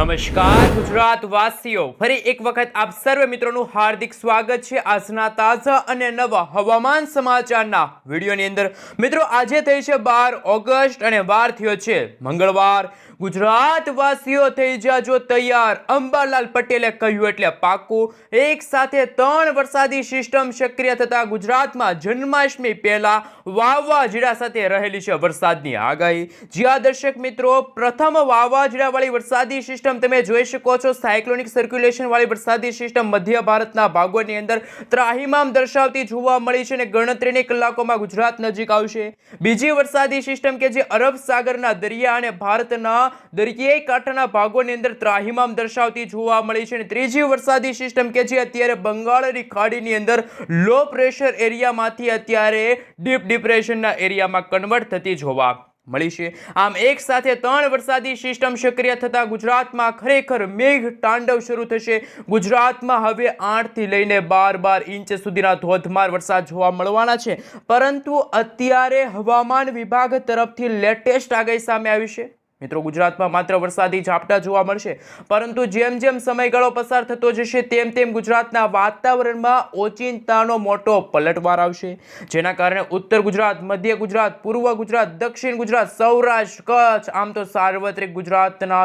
નમસ્કાર ગુજરાત વાસીઓ, ફરી એક વખત આપ સર્વે મિત્રોનું હાર્દિક સ્વાગત છે આજના તાજા અને નવા હવામાન સમાચારના વિડીયોની અંદર। મિત્રો, આજે થઈ છે 12 ઓગસ્ટ અને વાર થયો છે મંગળવાર। ગુજરાત વાસીઓ થઈ જાજો તૈયાર, અંબાલાલ પટેલે કહ્યું એટલે પાકું। એક સાથે 3 વરસાદી સિસ્ટમ સક્રિય થતા ગુજરાતમાં જન્માષ્ટમી પહેલા વાવાઝોડા સાથે રહેલી છે વરસાદની આગાહી। જ્યાં દર્શક મિત્રો, પ્રથમ વાવાઝોડાવાળી વરસાદી સિસ્ટમ તમે જોઈ શકો છો, સાયક્લોનિક સર્ક્યુલેશન વાળી વરસાદી સિસ્ટમ મધ્ય ભારતના ભાગોની અંદર ત્રાહિમામ દર્શાવતી જોવા મળી છે અને ગણતરીની કલાકોમાં ગુજરાત નજીક આવશે। બીજી વરસાદી સિસ્ટમ કે જે અરબ સાગરના દરિયા અને ભારતના દરિયાઈ કાંઠાના ભાગોની અંદર ત્રાહિમામ દર્શાવતી જોવા મળી છે અને ત્રીજી વરસાદી સિસ્ટમ કે જે અત્યારે બંગાળની ખાડીની અંદર લો પ્રેશર એરિયામાંથી અત્યારે ડીપ ડિપ્રેશનના એરિયામાં કન્વર્ટ થતી જોવા મળી છે। આમ એક સાથે 3 વરસાદી સિસ્ટમ સક્રિય થતા ગુજરાતમાં ખરેખર મેઘ તાંડવ શરૂ થશે। ગુજરાતમાં હવે 8 થી લઈને 12 ઇંચ સુધીના ધોધમાર વરસાદ જોવા મળવાના છે, પરંતુ અત્યારે હવામાન વિભાગ તરફથી લેટેસ્ટ આગાહી સામે આવી છે। મિત્રો, ગુજરાતમાં માત્ર વરસાદી ઝાપટા જોવા મળશે, પરંતુ જેમ જેમ સમયગાળો પસાર થતો જશે તેમ તેમ ગુજરાતના વાતાવરણમાં ઓચિંતાનો મોટો પલટવાર આવશે, જેના કારણે ઉત્તર ગુજરાત, મધ્ય ગુજરાત, પૂર્વ ગુજરાત, દક્ષિણ ગુજરાત, સૌરાષ્ટ્ર, કચ્છ, આમ તો સાર્વત્રિક ગુજરાતના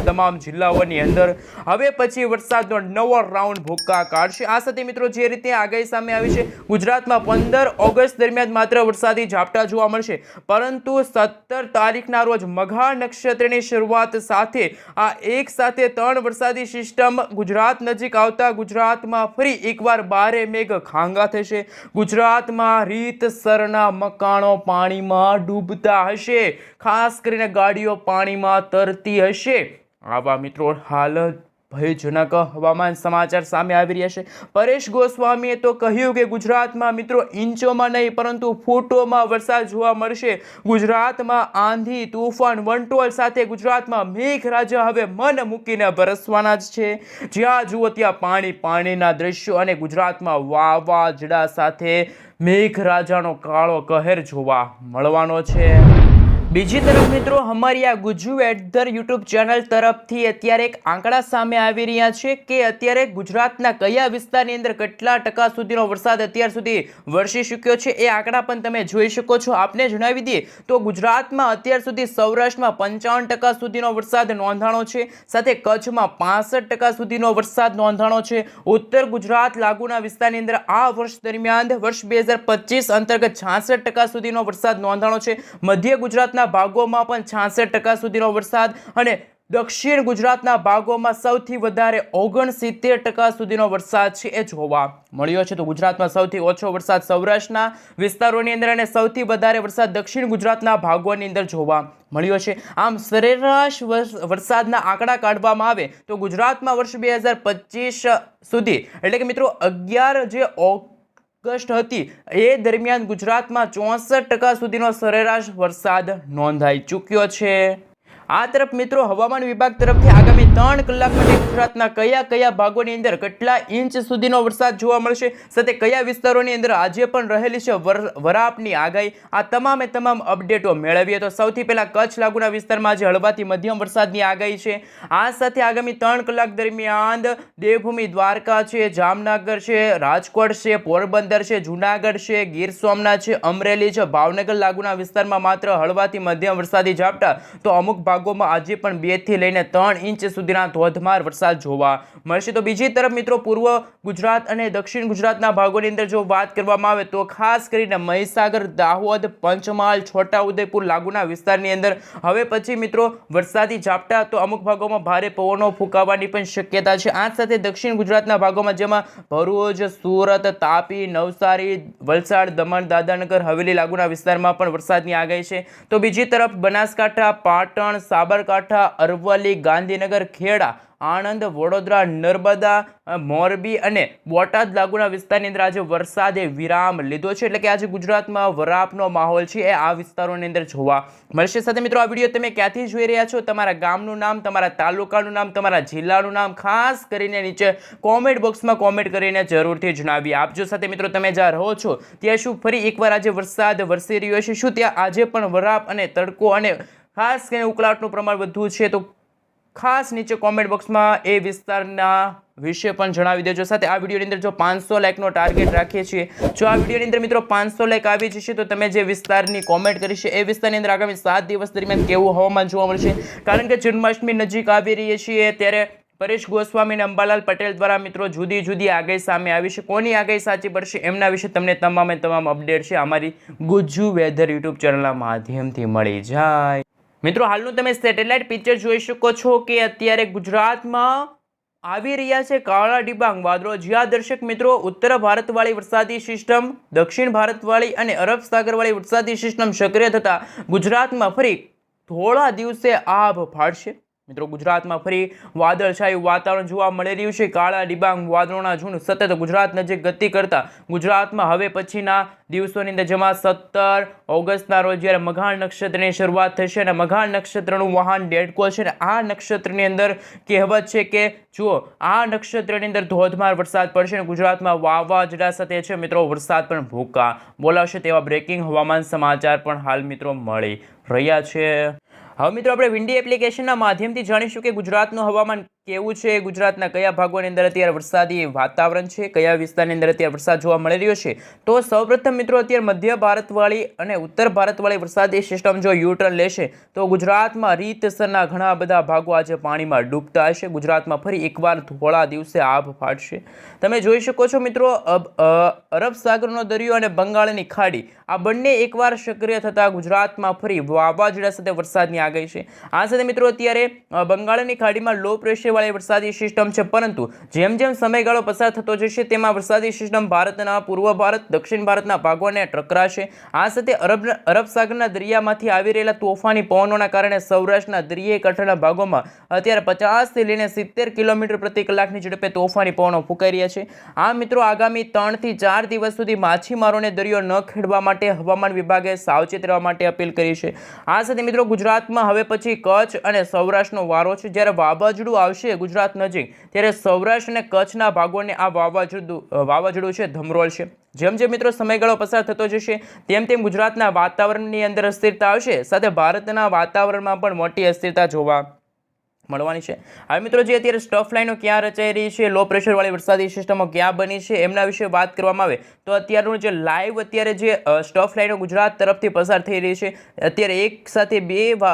તમામ જિલ્લાઓની અંદર હવે પછી વરસાદનો નવો રાઉન્ડ ભૂક્કા કાઢશે। આ સાથે મિત્રો, જે રીતે આગાહી સામે આવી છે, ગુજરાતમાં 15 ઓગસ્ટ દરમિયાન માત્ર વરસાદી ઝાપટા જોવા મળશે, પરંતુ 17 તારીખના રોજ મઘા નક્ષત્રની શરૂઆત સાથે આ એક સાથે 3 વરસાદી સિસ્ટમ ગુજરાત નજીક આવતા ગુજરાતમાં ફરી એકવાર ભારે મેઘ ખાંગા થશે। ગુજરાતમાં રીતસરના મકાનો પાણીમાં ડૂબતા હશે, ખાસ કરીને ગાડીઓ પાણીમાં તરતી હશે। આવા મિત્રો હાલત ભયજનક હવામાન સમાચાર સામે આવી રહ્યા છે। પરેશ ગોસ્વામીએ તો કહ્યું કે ગુજરાતમાં મિત્રો ઇંચોમાં નહીં પરંતુ ફૂટોમાં વરસાદ જોવા મળશે। ગુજરાતમાં આંધી, તૂફાન, વંટોળ સાથે ગુજરાતમાં મેઘરાજા હવે મન મૂકીને વરસવાના જ છે। જ્યાં જુઓ ત્યાં પાણીના દ્રશ્યો અને ગુજરાતમાં વાવાઝોડા સાથે મેઘરાજાનો કાળો કહેર જોવા મળવાનો છે। બીજી તરફ મિત્રો, અમારી આ ગુજ્જુ એડધર યુટ્યુબ ચેનલ તરફથી અત્યારે એક આંકડા સામે આવી રહ્યા છે કે અત્યારે ગુજરાતના કયા વિસ્તારની અંદર કેટલા ટકા સુધીનો વરસાદ અત્યાર સુધી વરસી ચૂક્યો છે, એ આંકડા પણ તમે જોઈ શકો છો। આપને જણાવી દઈએ તો ગુજરાતમાં અત્યાર સુધી સૌરાષ્ટ્રમાં 55% સુધીનો વરસાદ નોંધાણો છે, સાથે કચ્છમાં 65% સુધીનો વરસાદ નોંધાણો છે। ઉત્તર ગુજરાત લાગુના વિસ્તારની અંદર આ વર્ષ દરમિયાન વર્ષ 2025 અંતર્ગત 66% સુધીનો વરસાદ નોંધાણો છે। મધ્ય ગુજરાતના ભાગોમાં પણ 66% સુધીનો વરસાદ અને દક્ષિણ ગુજરાતના ભાગોમાં સૌથી વધારે 69% સુધીનો વરસાદ છે એ જોવા મળ્યો છે। તો ગુજરાતમાં સૌથી ઓછો વરસાદ સૌરાષ્ટ્રના વિસ્તારોની અંદર અને સૌથી વધારે વરસાદ દક્ષિણ ગુજરાતના ભાગોની અંદર જોવા મળ્યો છે। આમ સરેરાશ વરસાદના આંકડા કાઢવામાં આવે તો ગુજરાતમાં વર્ષ 2025 સુધી એટલે કે મિત્રો 11 જે ઓગસ્ટ હતી એ દરમિયાન ગુજરાતમાં 64% સુધીનો સરેરાશ વરસાદ નોંધાઈ ચૂક્યો છે। આ તરફ મિત્રો, હવામાન વિભાગ તરફથી આગામી 3 કલાક માટે ગુજરાતના કયા ભાગોની અંદર કેટલા ઇંચ સુધીનો વરસાદ જોવા મળશે, સાથે કયા વિસ્તારોની અંદર આજે પણ રહેલી છે વરાપની આગાહી, આ તમામ અપડેટો મેળવીએ તો સૌથી પહેલા કચ્છ લાગુના વિસ્તારમાં આજે હળવાથી મધ્યમ વરસાદની આગાહી છે। આ સાથે આગામી 3 કલાક દરમિયાન દેવભૂમિ દ્વારકા છે, જામનગર છે, રાજકોટ છે, પોરબંદર છે, જૂનાગઢ છે, ગીર સોમનાથ છે, અમરેલી છે, ભાવનગર લાગુના વિસ્તારમાં માત્ર હળવાથી મધ્યમ વરસાદી ઝાપટા, તો અમુક ભાગોમાં આજે પણ 2 થી લઈને 3 ઇંચ સુધીના ધોધમાર વરસાદ જોવા મળશે। તો બીજી તરફ મિત્રો, પૂર્વ ગુજરાત અને દક્ષિણ ગુજરાતના ભાગોની અંદર જો વાત કરવામાં આવે તો ખાસ કરીને મહીસાગર, દાહોદ, પંચમહાલ, છોટાઉદેપુર લાગુના વિસ્તારની અંદર હવે પછી મિત્રો વરસાદી ઝાપટા, તો અમુક ભાગોમાં ભારે પવનો ફૂંકાવાની પણ શક્યતા છે। આ સાથે દક્ષિણ ગુજરાતના ભાગોમાં જેમાં ભરૂચ, સુરત, તાપી, નવસારી, વલસાડ, દમણ, દાદરાનગર હવેલી લાગુના વિસ્તારમાં પણ વરસાદની આગાહી છે। તો બીજી તરફ બનાસકાંઠા, પાટણ, સાબરકાંઠા, અરવલ્લી, ગાંધીનગર, ખેડા, આણંદ, વડોદરા, નર્મદા, મોરબી અને બોટાદ લાગુના વિસ્તારની અંદર આજે વરસાદે વિરામ લીધો છે, એટલે કે આજે ગુજરાતમાં વરાપનો માહોલ છે એ આ વિસ્તારોની અંદર જોવા મળશે। સાથે મિત્રો, આ વિડીયો તમે ક્યાંથી જોઈ રહ્યા છો, તમારા ગામનું નામ, તમારા તાલુકાનું નામ, તમારા જિલ્લાનું નામ ખાસ કરીને નીચે કોમેન્ટ બોક્સમાં કોમેન્ટ કરીને જરૂરથી જણાવી આપજો। સાથે મિત્રો, તમે જ્યાં રહો છો ત્યાં શું ફરી એકવાર આજે વરસાદ વરસી રહ્યો છે, શું ત્યાં આજે પણ વરાપ અને તડકો અને ખાસ કરીને ઉકળાટનું પ્રમાણ વધુ છે, તો ખાસ નીચે કોમેન્ટ બોક્સમાં એ વિસ્તારના વિશે પણ જણાવી દેજો. સાથે આ વિડીયોની અંદર જો 500 લાઇકનો ટાર્ગેટ રાખીએ છીએ, જો આ વિડીયોની અંદર મિત્રો 500 લાઇક આવી જશે તો તમે જે વિસ્તારની કોમેન્ટ કરી છે એ વિસ્તારની અંદર આગામી 7 દિવસ દરમિયાન કેવું હવામાન જોવા મળશે. કારણ કે જન્માષ્ટમી નજીક આવી રહી છીએ ત્યારે પરેશ ગોસ્વામી અને અંબાલાલ પટેલ દ્વારા મિત્રો જુદી જુદી આગાહી સામે આવી છે. કોની આગાહી સાચી પડશે એમના વિશે તમને તમામ અપડેટ છે અમારી ગુજ્જુ વેધર યુટ્યુબ ચેનલના માધ્યમથી મળી જાય. મિત્રો હાલનું તમે સેટેલાઇટ પિક્ચર જોઈ શકો છો કે અત્યારે ગુજરાતમાં આવી રહ્યા છે કાળા ડિબાંગ વાદળો. જ્યાં દર્શક મિત્રો ઉત્તર ભારતવાળી વરસાદી સિસ્ટમ, દક્ષિણ ભારતવાળી અને અરબ સાગરવાળી વરસાદી સિસ્ટમ સક્રિય થતા ગુજરાતમાં ફરી થોડા દિવસે આભ ફાટશે. મિત્રો ગુજરાતમાં ફરી વાદળછાયું વાતાવરણ જોવા મળી રહ્યું છે. કાળા ડિબાંગ વાદળોના ઝુંડ સતત ગુજરાત નજીક ગતિ કરતા ગુજરાતમાં હવે પછીના દિવસોની અંદર જેમાં 17 ઓગસ્ટના રોજ જ્યારે મઘાળ નક્ષત્રની શરૂઆત થશે અને મઘાળ નક્ષત્રનું વાહન ડેડકો છે અને આ નક્ષત્રની અંદર કહેવત છે કે જુઓ આ નક્ષત્રની અંદર ધોધમાર વરસાદ પડશે અને ગુજરાતમાં વાવાઝોડા સાથે છે મિત્રો વરસાદ પણ ભૂકા બોલાવશે તેવા બ્રેકિંગ હવામાન સમાચાર પણ હાલ મિત્રો મળી રહ્યા છે. હવે મિત્રો આપણે વિન્ડી એપ્લિકેશનના માધ્યમથી જાણીશું કે ગુજરાતનું હવામાન કેવું છે, ગુજરાતના કયા ભાગોની અંદર અત્યારે વરસાદી વાતાવરણ છે, કયા વિસ્તારની અંદર અત્યારે વરસાદ જોવા મળી રહ્યો છે. તો સૌપ્રથમ મિત્રો અત્યારે મધ્ય ભારતવાળી અને ઉત્તર ભારતવાળી વરસાદી સિસ્ટમ જો યુટર્ન લેશે તો ગુજરાતમાં રીતસરના ઘણા બધા ભાગો આજે પાણીમાં ડૂબતા હશે. ગુજરાતમાં ફરી એકવાર થોડા દિવસે આભ ફાટશે. તમે જોઈ શકો છો મિત્રો અરબ સાગરનો દરિયો અને બંગાળની ખાડી આ બંને એકવાર સક્રિય થતા ગુજરાતમાં ફરી વાવાઝોડા સાથે વરસાદની આગાહી છે. આ સાથે મિત્રો અત્યારે બંગાળની ખાડીમાં લો પ્રેશર વાળી વરસાદી સિસ્ટમ છે, પરંતુ જેમ જેમ સમયગાળો પસાર થતો જશે તેમાં વરસાદી સિસ્ટમ ભારતના પૂર્વ ભારત, દક્ષિણ ભારતના ભાગોને ટકરાશે. આ સાથે અરબ સાગરના દરિયામાંથી આવી રહેલા તોફાની પવનોના કારણે સૌરાષ્ટ્રના દરિયાઈ કાંઠાના ભાગોમાં અત્યારે 50 થી લઈને 70 કિલોમીટર પ્રતિ કલાકની ઝડપે તોફાની પવનો ફૂંકાઈ રહ્યા છે. આ મિત્રો આગામી 3 થી 4 દિવસ સુધી માછીમારોને દરિયો ન ખેડવા માટે હવામાન વિભાગે સાવચેત રહેવા માટે અપીલ કરી છે. આ સાથે મિત્રો ગુજરાતમાં હવે પછી કચ્છ અને સૌરાષ્ટ્રનો વારો છે. જ્યારે વાવાઝોડું આવશે ગુજરાત નજીક ત્યારે સૌરાષ્ટ્ર અને કચ્છના ભાગોને આ વાવાઝોડું છે ધમરોળ છે. જેમ જેમ મિત્રો સમયગાળો પસાર થતો જશે તેમ તેમ ગુજરાતના વાતાવરણની અંદર અસ્થિરતા આવશે, સાથે ભારતના વાતાવરણમાં પણ મોટી અસ્થિરતા જોવા મળવાની છે. હવે મિત્રો જે અત્યારે સ્ટફ લાઈનો ક્યાં રચાઈ રહી છે, લો પ્રેશર વાળી વરસાદી સિસ્ટમો ક્યાં બની છે એમના વિશે વાત કરવામાં આવે તો અત્યારનું જે લાઈવ અત્યારે જે સ્ટફ લાઈનો ગુજરાત તરફથી પસાર થઈ રહી છે, અત્યારે એક સાથે 2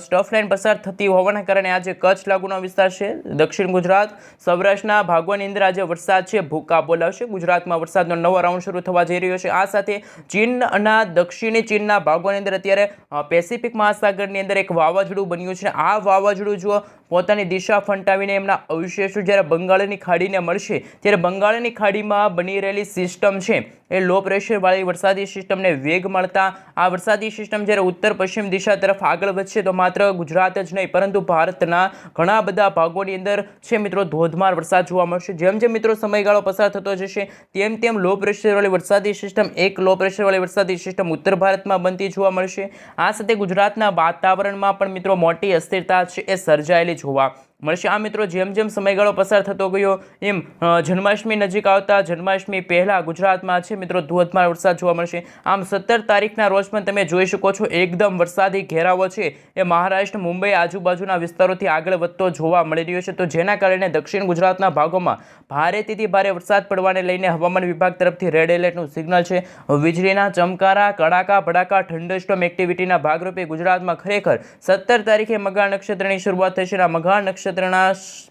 સ્ટફ લાઈન પસાર થતી હોવાના કારણે આજે કચ્છ લાગુનો વિસ્તાર છે, દક્ષિણ ગુજરાત, સૌરાષ્ટ્રના ભાગોની અંદર આજે વરસાદ છે ભૂકા બોલાવશે. ગુજરાતમાં વરસાદનો નવો રાઉન્ડ શરૂ થવા જઈ રહ્યો છે. આ સાથે ચીનના દક્ષિણી ચીનના ભાગોની અંદર અત્યારે પેસિફિક મહાસાગરની અંદર એક વાવાઝોડું બન્યું છે. આ વાવાઝોડું જો પોતાની દિશા ફંટાવીને એમના અવશેષો જ્યારે બંગાળની ખાડીને મળશે ત્યારે બંગાળની ખાડીમાં બની રહેલી સિસ્ટમ છે એ લો પ્રેશરવાળી વરસાદી સિસ્ટમને વેગ મળતા આ વરસાદી સિસ્ટમ જ્યારે ઉત્તર પશ્ચિમ દિશા તરફ આગળ વધશે તો માત્ર ગુજરાત જ નહીં પરંતુ ભારતના ઘણા બધા ભાગોની અંદર છે મિત્રો ધોધમાર વરસાદ જોવા મળશે. જેમ જેમ મિત્રો સમયગાળો પસાર થતો જશે તેમ તેમ લો પ્રેશરવાળી વરસાદી સિસ્ટમ એક લો પ્રેશરવાળી વરસાદી સિસ્ટમ ઉત્તર ભારતમાં બનતી જોવા મળશે. આ સાથે ગુજરાતના વાતાવરણમાં પણ મિત્રો મોટી અસ્થિરતા છે એ સર્જાયેલી જોવા મળશે. આ મિત્રો જેમ જેમ સમયગાળો પસાર થતો ગયો એમ જન્માષ્ટમી નજીક આવતા જન્માષ્ટમી પહેલાં ગુજરાતમાં છે મિત્રો ધોધમાર વરસાદ જોવા મળશે. આમ 17 તારીખના રોજ પણ તમે જોઈ શકો છો એકદમ વરસાદી ઘેરાવો છે એ મહારાષ્ટ્ર, મુંબઈ આજુબાજુના વિસ્તારોથી આગળ વધતો જોવા મળી રહ્યો છે. તો જેના કારણે દક્ષિણ ગુજરાતના ભાગોમાં ભારેથી ભારે વરસાદ પડવાને લઈને હવામાન વિભાગ તરફથી રેડ એલર્ટનું સિગ્નલ છે. વીજળીના ચમકારા, કડાકા ભડાકા, થંડરસ્ટોર્મ એક્ટિવિટીના ભાગરૂપે ગુજરાતમાં ખરેખર 17 તારીખે મઘા નક્ષત્રની શરૂઆત થશે. મઘા નક્ષત્રના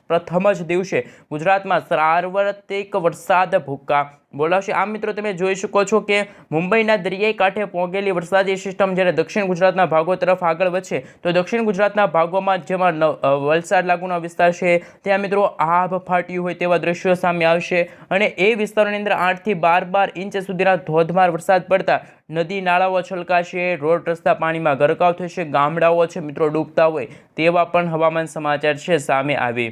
પ્રથમ જ દિવસે ગુજરાતમાં સાર્વત્રિક વરસાદ ભૂકા બોલાવશે. આમ મિત્રો તમે જોઈ શકો છો કે મુંબઈના દરિયાઈ કાંઠે પહોંચેલી વરસાદી સિસ્ટમ જ્યારે દક્ષિણ ગુજરાતના ભાગો તરફ આગળ વધશે તો દક્ષિણ ગુજરાતના ભાગોમાં જેમાં વલસાડ લાગુનો વિસ્તાર છે ત્યાં મિત્રો આભ ફાટ્યું હોય તેવા દ્રશ્યો સામે આવશે અને એ વિસ્તારોની અંદર 8 થી 12 ઇંચ સુધીના ધોધમાર વરસાદ પડતા નદી નાળાઓ છલકાશે, રોડ રસ્તા પાણીમાં ગરકાવ થશે, ગામડાઓ છે મિત્રો ડૂબતા હોય તેવા પણ હવામાન સમાચાર છે સામે આવી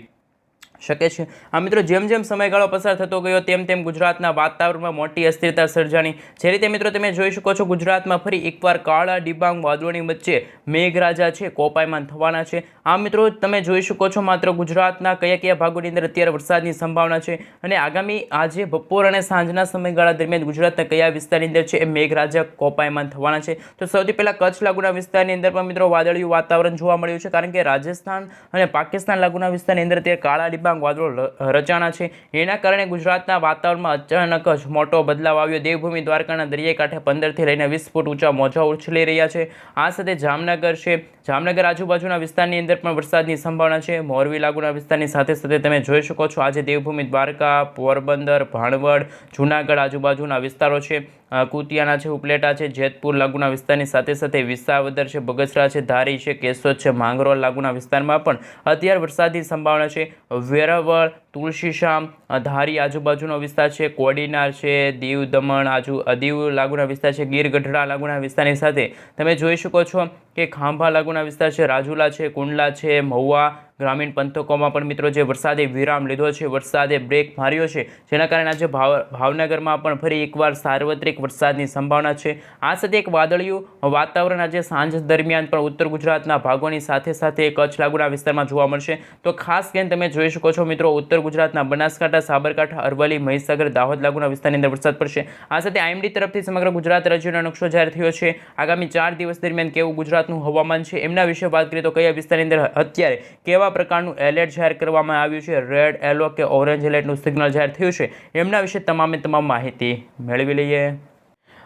શકે છે। આ મિત્રો જેમ જેમ સમયગાળો પસાર થતો ગયો તેમ તેમ ગુજરાતના વાતાવરણમાં મોટી અસ્થિરતા સર્જાણી। જે રીતે મિત્રો તમે જોઈ શકો છો ગુજરાતમાં ફરી એકવાર કાળા ડિબાંગ વાદળોની વચ્ચે મેઘરાજા છે કોપાયમાન થવાના છે। આ મિત્રો તમે જોઈ શકો છો માત્ર ગુજરાતના કયા કયા ભાગોની અંદર અત્યારે વરસાદની સંભાવના છે અને આગામી આજે બપોર અને સાંજના સમયગાળા દરમિયાન ગુજરાતના કયા વિસ્તારની અંદર છે એ મેઘરાજા કોપાયમાન થવાના છે। તો સૌથી પહેલા કચ્છ લાગુના વિસ્તારની અંદર પણ મિત્રો વાદળિયું વાતાવરણ જોવા મળ્યું છે, કારણ કે રાજસ્થાન અને પાકિસ્તાન લાગુના વિસ્તારની અંદર અત્યારે કાળા ડિબાંગ વાદળો રચાણા છે। એના કારણે ગુજરાતના વાતાવરણમાં અચાનક જ મોટો બદલાવ આવ્યો। દેવભૂમિ દ્વારકાના દરિયાઈ કાંઠે 15 થી લઈને 20 ફૂટ ઊંચા મોજા ઉછળી રહ્યા છે। આ સાથે જામનગર છે, જામનગર આજુબાજુના વિસ્તારની અંદર પણ વરસાદની સંભાવના છે। મોરબી લાગુના વિસ્તારની સાથે સાથે તમે જોઈ શકો છો આજે દેવભૂમિ દ્વારકા, પોરબંદર, ભાણવડ, જૂનાગઢ આજુબાજુના વિસ્તારો છે, કુતિયાના છે, ઉપલેટા છે, જેતપુર લાગુના વિસ્તારની સાથે સાથે વિસાવદર છે, બગસરા છે, ધારી છે, કેશોદ છે, માંગરોળ લાગુના વિસ્તારમાં પણ અત્યારે વરસાદની સંભાવના છે। વેરાવળ, તુલસીશામ, ધારી આજુબાજુનો વિસ્તાર છે, કોડીનાર છે, દીવ દમણ દીવ લાગુના વિસ્તાર છે, ગીર ગઢડા લાગુના વિસ્તારની સાથે તમે જોઈ શકો છો કે ખાંભા લાગુના વિસ્તાર છે, રાજુલા છે, કુંડલા છે, મહુવા ગ્રામીણ પંથકોમાં પણ મિત્રો જે વરસાદે વિરામ લીધો છે, વરસાદે બ્રેક માર્યો છે, જેના કારણે આજે ભાવનગરમાં પણ ફરી એકવાર સાર્વત્રિક વરસાદની સંભાવના છે। આ સાથે એક વાદળિયું વાતાવરણ આજે સાંજ દરમિયાન પણ ઉત્તર ગુજરાતના ભાગોની સાથે સાથે કચ્છ લાગુના વિસ્તારમાં જોવા મળશે। તો ખાસ કરીને તમે જોઈ શકો છો મિત્રો ઉત્તર ગુજરાતના બનાસકાંઠા, સાબરકાંઠા, અરવલ્લી, મહીસાગર, દાહોદ લાગુના વિસ્તારની અંદર વરસાદ પડશે। આ સાથે આઈએમડી તરફથી સમગ્ર ગુજરાત રાજ્યનો નકશો જાહેર થયો છે। આગામી 4 દિવસ દરમિયાન કેવું ગુજરાતનું હવામાન છે એમના વિશે વાત કરીએ તો કયા વિસ્તારની અંદર અત્યારે કેવા પ્રકારનું એલર્ટ જાહેર કરવામાં આવ્યું છે, રેડ, યલો કે ઓરેન્જ એલર્ટનું સિગ્નલ જાહેર થયું છે, એમના વિશે તમામ માહિતી મેળવી લઈએ।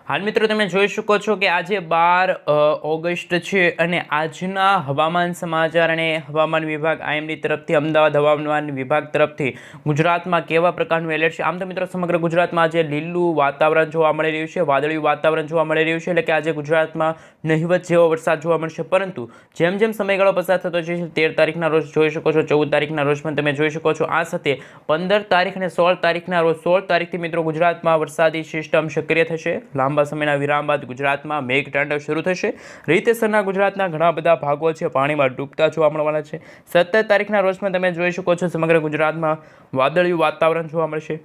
હાલ મિત્રો તમે જોઈ શકો છો કે આજે 12 ઓગસ્ટ છે અને આજના હવામાન સમાચાર અને હવામાન વિભાગ આઈએમડી તરફથી, અમદાવાદ હવામાન વિભાગ તરફથી ગુજરાતમાં કેવા પ્રકારનું એલર્ટ છે। આમ તો મિત્રો સમગ્ર ગુજરાતમાં આજે લીલું વાતાવરણ જોવા મળી રહ્યું છે, વાદળિયું વાતાવરણ જોવા મળી રહ્યું છે, એટલે કે આજે ગુજરાતમાં નહિવત જેવો વરસાદ જોવા મળશે। પરંતુ જેમ જેમ સમયગાળો પસાર થતો છે 13 તારીખના રોજ જોઈ શકો છો, 14 તારીખના રોજ પણ તમે જોઈ શકો છો। આ સાથે 15 તારીખ અને 16 તારીખના રોજ 16 તારીખથી મિત્રો ગુજરાતમાં વરસાદી સિસ્ટમ સક્રિય થશે। લાંબા સમયના વિરામ બાદ ગુજરાતમાં મેઘતાંડવ શરૂ થશે। રીતસરના ગુજરાતના ઘણા બધા ભાગો છે પાણીમાં ડૂબતા જોવા મળવાના છે। 17 તારીખના રોજ પણ તમે જોઈ શકો છો સમગ્ર ગુજરાતમાં વાદળિયું વાતાવરણ જોવા મળશે,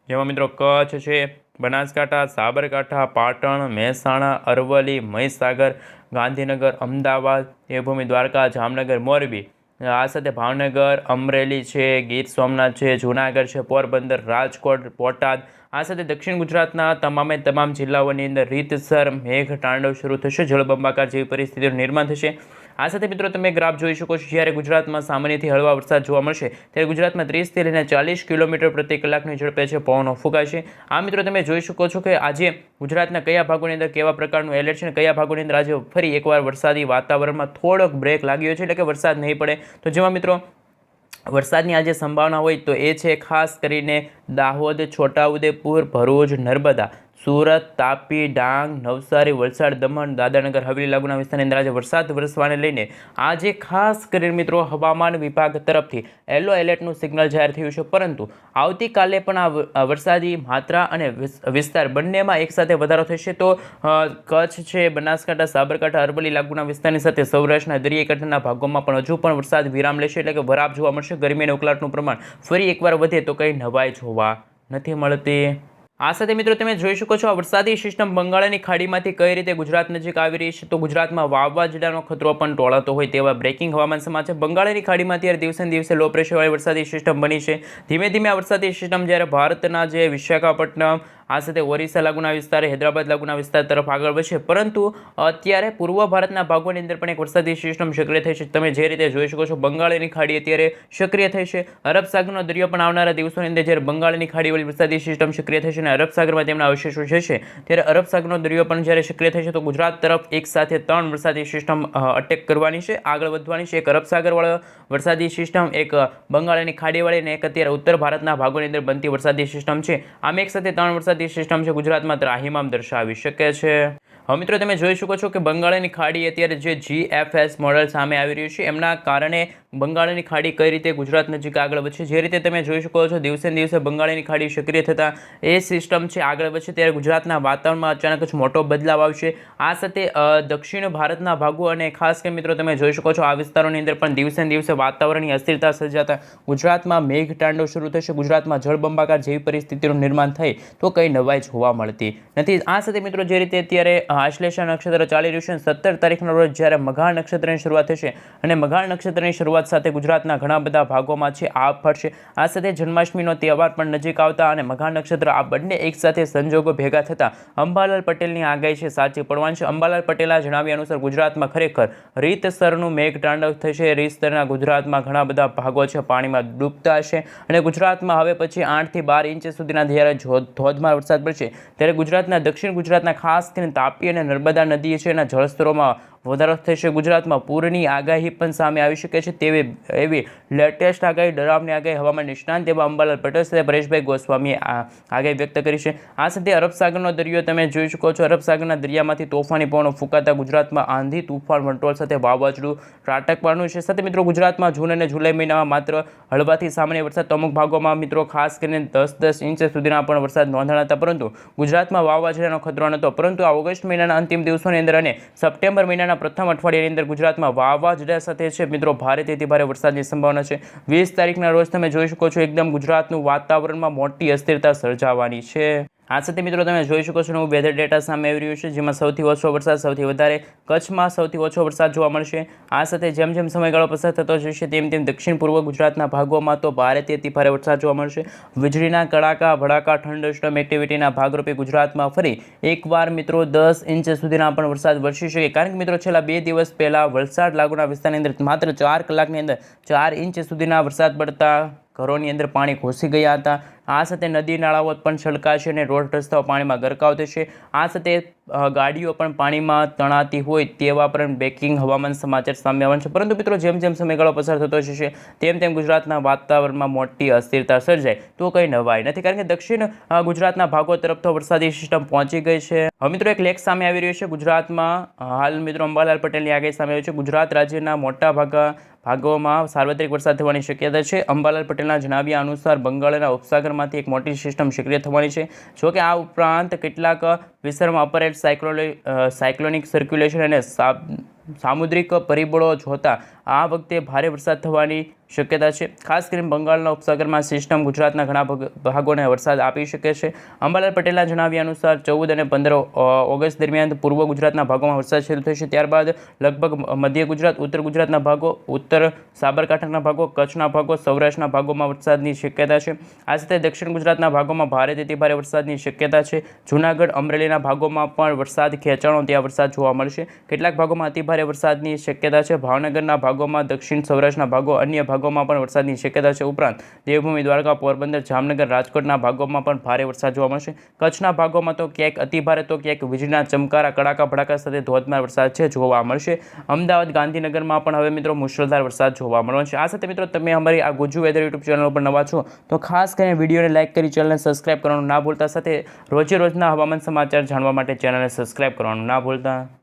જેમાં મિત્રો કચ્છ છે, બનાસકાંઠા, સાબરકાંઠા, પાટણ, મહેસાણા, અરવલ્લી, મહીસાગર, ગાંધીનગર, અમદાવાદ, દેવભૂમિ દ્વારકા, જામનગર, મોરબી, આ સાથે ભાવનગર, અમરેલી છે, ગીર સોમનાથ છે, જૂનાગઢ છે, પોરબંદર, રાજકોટ, બોટાદ, આ સાથે દક્ષિણ ગુજરાતના તમામ જિલ્લાઓની અંદર રીતસર મેઘ તાંડવ શરૂ થશે, જળબંબાકાર જેવી પરિસ્થિતિનું નિર્માણ થશે। આ સાથે મિત્રો તમે ગ્રાફ જોઈ શકો છો, જ્યારે ગુજરાતમાં સામાન્યથી હળવા વરસાદ જોવા મળશે ત્યારે ગુજરાતમાં 30 થી લઈને 40 કિલોમીટર પ્રતિ કલાકની ઝડપે છે પવનો ફૂંકાશે। આ મિત્રો તમે જોઈ શકો છો કે આજે ગુજરાતના કયા ભાગોની અંદર કેવા પ્રકારનું એલર્ટ છે અને કયા ભાગોની અંદર આજે ફરી એકવાર વરસાદી વાતાવરણમાં થોડોક બ્રેક લાગ્યો છે, એટલે કે વરસાદ નહીં પડે। તો જેમાં મિત્રો વરસાદની આજે સંભાવના હોય તો એ છે ખાસ કરીને દાહોદ, છોટાઉદેપુર, ભરૂચ, નર્મદા, સુરત, તાપી, ડાંગ, નવસારી, વલસાડ, દમણ, દાદરાનગર હવેલી લાગુના વિસ્તારની અંદર આજે વરસાદ વરસવાને લઈને આજે ખાસ કરીને મિત્રો હવામાન વિભાગ તરફથી યલો એલર્ટનું સિગ્નલ જાહેર થયું છે। પરંતુ આવતીકાલે પણ આ વરસાદી માત્રા અને વિસ્તાર બંનેમાં એકસાથે વધારો થશે। તો કચ્છ છે, બનાસકાંઠા, સાબરકાંઠા, અરવલ્લી લાગુના વિસ્તારની સાથે સૌરાષ્ટ્રના દરિયાઈ કાંઠાના ભાગોમાં પણ હજુ પણ વરસાદ વિરામ લેશે, એટલે કે વરાપ જોવા મળશે। ગરમી અને ઉકળાટનું પ્રમાણ ફરી એકવાર વધે તો કંઈ નવાઈ જોવા નથી મળતી। આ સાથે મિત્રો તમે જોઈ શકો છો આ વરસાદી સિસ્ટમ બંગાળની ખાડીમાંથી કઈ રીતે ગુજરાત નજીક આવી રહી છે। તો ગુજરાતમાં વાવાઝોડાનો ખતરો પણ ટોળાતો હોય તેવા બ્રેકિંગ હવામાન સમાચાર। બંગાળની ખાડીમાં અત્યારે દિવસે ને દિવસે લો પ્રેશરવાળી વરસાદી સિસ્ટમ બની છે। ધીમે ધીમે આ વરસાદી સિસ્ટમ જ્યારે ભારતના જે વિશાખાપટ્ટનમ, આ સાથે ઓરિસ્સા લાગુના વિસ્તાર, હૈદરાબાદ લાગુના વિસ્તાર તરફ આગળ વધશે, પરંતુ અત્યારે પૂર્વ ભારતના ભાગોની અંદર પણ એક વરસાદી સિસ્ટમ સક્રિય થઈ છે। તમે જે રીતે જોઈ શકો છો બંગાળની ખાડી અત્યારે સક્રિય થઈ છે। અરબ સાગરનો દરિયો પણ આવનારા દિવસોની અંદર જ્યારે બંગાળની ખાડીવાળી વરસાદી સિસ્ટમ સક્રિય થશે અને અરબ સાગરમાં તેમના અવશેષો જશે, ત્યારે અરબ સાગરનો દરિયો પણ જ્યારે સક્રિય થશે તો ગુજરાત તરફ એક સાથે 3 વરસાદી સિસ્ટમ અટેક કરવાની છે, આગળ વધવાની છે। એક અરબ સાગરવાળો વરસાદી સિસ્ટમ, એક બંગાળની ખાડીવાળી અને એક અત્યારે ઉત્તર ભારતના ભાગોની અંદર બનતી વરસાદી સિસ્ટમ છે। આમ એક સાથે 3 વરસાદી સિસ્ટમ છે ગુજરાતમાં ત્રાહિમામ દર્શાવી શકે છે। હવે મિત્રો તમે જોઈ શકો છો કે બંગાળની ખાડી અત્યારે જે GFS મોડલ સામે આવી રહ્યું છે એમના કારણે બંગાળની ખાડી કઈ રીતે ગુજરાત નજીક આગળ વધશે, જે રીતે તમે જોઈ શકો છો દિવસે ને દિવસે બંગાળની ખાડી સક્રિય થતાં એ સિસ્ટમ છે આગળ વધશે ત્યારે ગુજરાતના વાતાવરણમાં અચાનક જ મોટો બદલાવ આવશે. આ સાથે દક્ષિણ ભારતના ભાગો અને ખાસ કરીને મિત્રો તમે જોઈ શકો છો આ વિસ્તારોની અંદર પણ દિવસે ને દિવસે વાતાવરણની અસ્થિરતા સર્જાતા ગુજરાતમાં મેઘતાંડવ શરૂ થશે. ગુજરાતમાં જળબંબાકાર જેવી પરિસ્થિતિનું નિર્માણ થાય તો કંઈ નવાઈ જોવા મળતી નથી. આ સાથે મિત્રો જે રીતે અત્યારે આશ્લેષા નક્ષત્ર ચાલી રહ્યું છે, 17 તારીખના રોજ જ્યારે મઘા નક્ષત્રની શરૂઆત થશે અને મઘા નક્ષત્રની શરૂઆત સાથે ગુજરાતના ઘણા બધા ભાગોમાં છે આભ ફરશે. આ સાથે જન્માષ્ટમીનો તહેવાર પણ નજીક આવતા અને મઘા નક્ષત્ર આ બંને એકસાથે સંજોગો ભેગા થતા અંબાલાલ પટેલની આગાહી છે સાચી પડવાની છે. અંબાલાલ પટેલના જણાવ્યા અનુસાર ગુજરાતમાં ખરેખર રીતસરનું મેઘતાંડવ થશે. રીતસરના ગુજરાતમાં ઘણા બધા ભાગો છે પાણીમાં ડૂબતા હશે અને ગુજરાતમાં હવે પછી 8 થી 12 ઇંચ સુધીના જ્યારે ધોધમાર વરસાદ પડશે ત્યારે ગુજરાતના દક્ષિણ ગુજરાતના ખાસ કરીને તાપી અને નર્મદા નદી છે એના જળસ્તરોમાં વધારો થશે. ગુજરાતમાં પૂરની આગાહી પણ સામે આવી શકે છે એવી લેટેસ્ટ આગાહી, ડરાવની આગાહી હવામાન નિષ્ણાંત એવા અંબાલાલ પટેલ સાથે પરેશભાઈ ગોસ્વામીએ આગાહી વ્યક્ત કરી છે. આ સાથે અરબ સાગરનો દરિયો તમે જોઈ શકો છો. અરબ સાગરના દરિયામાંથી તોફાની પવનો ફૂંકાતા ગુજરાતમાં આંધી તૂફાન વંટોળ સાથે વાવાઝોડું ત્રાટકવાનું છે. સાથે મિત્રો ગુજરાતમાં જૂન અને જુલાઈ મહિનામાં માત્ર હળવાથી સામાન્ય વરસાદ અમુક ભાગોમાં મિત્રો ખાસ કરીને 10-10 ઇંચ સુધીના પણ વરસાદ નોંધાણા હતા, પરંતુ ગુજરાતમાં વાવાઝોડાનો ખતરો નહોતો. પરંતુ આ ઓગસ્ટ મહિનાના અંતિમ દિવસોની અંદર અને સપ્ટેમ્બર મહિનાના પ્રથમ અઠવાડિયાની અંદર ગુજરાતમાં વાવાઝોડા સાથે છે મિત્રો ભારેથી અતિ ભારે વરસાદની સંભાવના છે. 20 તારીખના રોજ તમે જોઈ શકો છો એકદમ ગુજરાતનું વાતાવરણમાં મોટી અસ્થિરતા સર્જાવાની છે. આ સાથે મિત્રો તમે જોઈ શકો છો નવું વેધર ડેટા સામે આવી રહ્યું છે, જેમાં સૌથી ઓછો વરસાદ, સૌથી વધારે કચ્છમાં સૌથી ઓછો વરસાદ જોવા મળશે. આ સાથે જેમ જેમ સમયગાળો પસાર થતો જશે તેમ તેમ દક્ષિણ પૂર્વ ગુજરાતના ભાગોમાં તો ભારેથી અતિ ભારે વરસાદ જોવા મળશે. વીજળીના કડાકા ભડાકા થંડરસ્ટોર્મ એક્ટિવિટીના ભાગરૂપે ગુજરાતમાં ફરી એકવાર મિત્રો 10 ઇંચ સુધીના પણ વરસાદ વરસી શકે, કારણ કે મિત્રો છેલ્લા 2 દિવસ પહેલાં વલસાડ લાગુના વિસ્તારની અંદર માત્ર 4 કલાકની અંદર 4 ઇંચ સુધીના વરસાદ પડતા ઘરોની અંદર પાણી ઘૂસી ગયા હતા. આ સાથે નદી નાળાઓ પણ છલકાશે અને રોડ રસ્તાઓ પાણીમાં ગરકાવ થશે. આ સાથે ગાડીઓ પણ પાણીમાં તણાતી હોય તેવા પણ બ્રેકિંગ હવામાન સમાચાર સામે આવવાના છે. પરંતુ મિત્રો જેમ જેમ સમયગાળો પસાર થતો જશે તેમ તેમ ગુજરાતના વાતાવરણમાં મોટી અસ્થિરતા સર્જાય તો કંઈ નવાઈ નથી, કારણ કે દક્ષિણ ગુજરાતના ભાગો તરફ તો વરસાદી સિસ્ટમ પહોંચી ગઈ છે. હવે મિત્રો એક લેખ સામે આવી રહ્યો છે ગુજરાતમાં. હાલ મિત્રો અંબાલાલ પટેલની આગાહી સામે આવી છે. ગુજરાત રાજ્યના મોટા ભાગોમાં સાર્વત્રિક વરસાદ થવાની શક્યતા છે. અંબાલાલ પટેલના જણાવ્યા અનુસાર બંગાળના ઉપસાગરમાંથી એક મોટી સિસ્ટમ સક્રિય થવાની છે. જોકે આ ઉપરાંત કેટલાક વિસ્તારોમાં અપર એર સાયક્લોનિક સર્ક્યુલેશન અને સામુદ્રિક પરિબળો જોતા આ વખતે ભારે વરસાદ થવાની શક્યતા છે. ખાસ કરીને બંગાળના ઉપસાગરમાં સિસ્ટમ ગુજરાતના ઘણા ભાગોને વરસાદ આપી શકે છે. અંબાલાલ પટેલના જણાવ્યા અનુસાર 14 અને 15 ઓગસ્ટ દરમિયાન પૂર્વ ગુજરાતના ભાગોમાં વરસાદ શરૂ થશે. ત્યારબાદ લગભગ મધ્ય ગુજરાત, ઉત્તર ગુજરાતના ભાગો, ઉત્તર સાબરકાંઠાના ભાગો, કચ્છના ભાગો, સૌરાષ્ટ્રના ભાગોમાં વરસાદની શક્યતા છે. આ સાથે દક્ષિણ ગુજરાતના ભાગોમાં ભારેથી ભારે વરસાદની શક્યતા છે. જૂનાગઢ, અમરેલીના ભાગોમાં પણ વરસાદ ખેંચાણો ત્યાં વરસાદ જોવા મળશે. કેટલાક ભાગોમાં અતિ ભારે વરસાદની શક્યતા છે. ભાવનગરના ભાગોમાં, દક્ષિણ સૌરાષ્ટ્રના ભાગો, અન્ય ભાગોમાં પણ વરસાદની શક્યતા છે. ઉપરાંત દેવભૂમિ, દ્વારકા, પોરબંદર, જામનગર, રાજકોટના ભાગોમાં પણ ભારે વરસાદ જોવા મળશે. કચ્છના ભાગોમાં તો ક્યાંક અતિ ભારે તો ક્યાંક વીજળીના ચમકારા, કડાકા ભડાકા સાથે ધોધમાર વરસાદ છે જોવા મળશે. અમદાવાદ, ગાંધીનગરમાં પણ હવે મિત્રો મુશળધાર વરસાદ જોવા મળવાનો છે. આ સાથે મિત્રો તમે અમારી આ ગુજ્જુ વેધર યુટ્યુબ ચેનલ પર નવા છો તો ખાસ કરીને વિડીયોને લાઇક કરી ચેનલને સબસ્ક્રાઇબ કરવાનું ના ભૂલતા. સાથે રોજે રોજના હવામાન સમાચાર જાણવા માટે ચેનલને સબસ્ક્રાઇબ કરવાનું ના ભૂલતા.